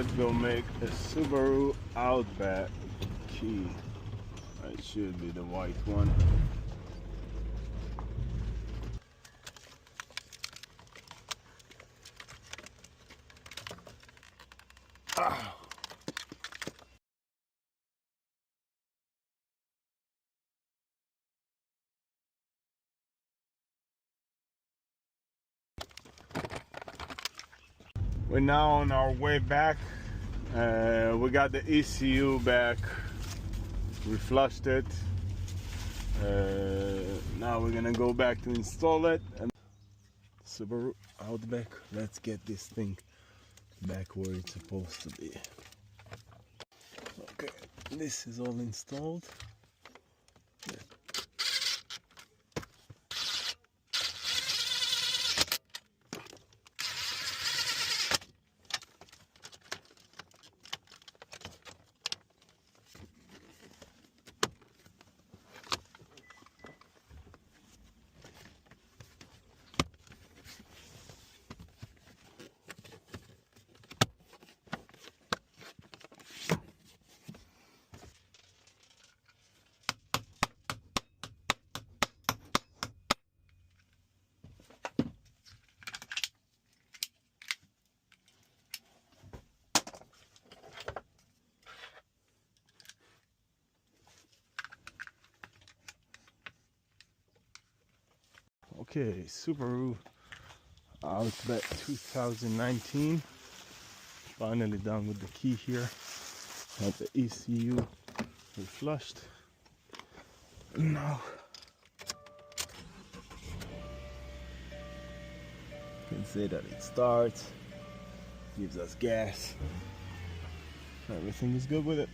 Let's go make a Subaru Outback key. It should be the white one. Ah. We're now on our way back. We got the ECU back. We flushed it. Now we're gonna go back to install it. And Subaru Outback. Let's get this thing back where it's supposed to be. Okay, this is all installed. Okay, Subaru Outback 2019. Finally done with the key here. Got the ECU reflushed. Now you can see that it starts, gives us gas. Everything is good with it.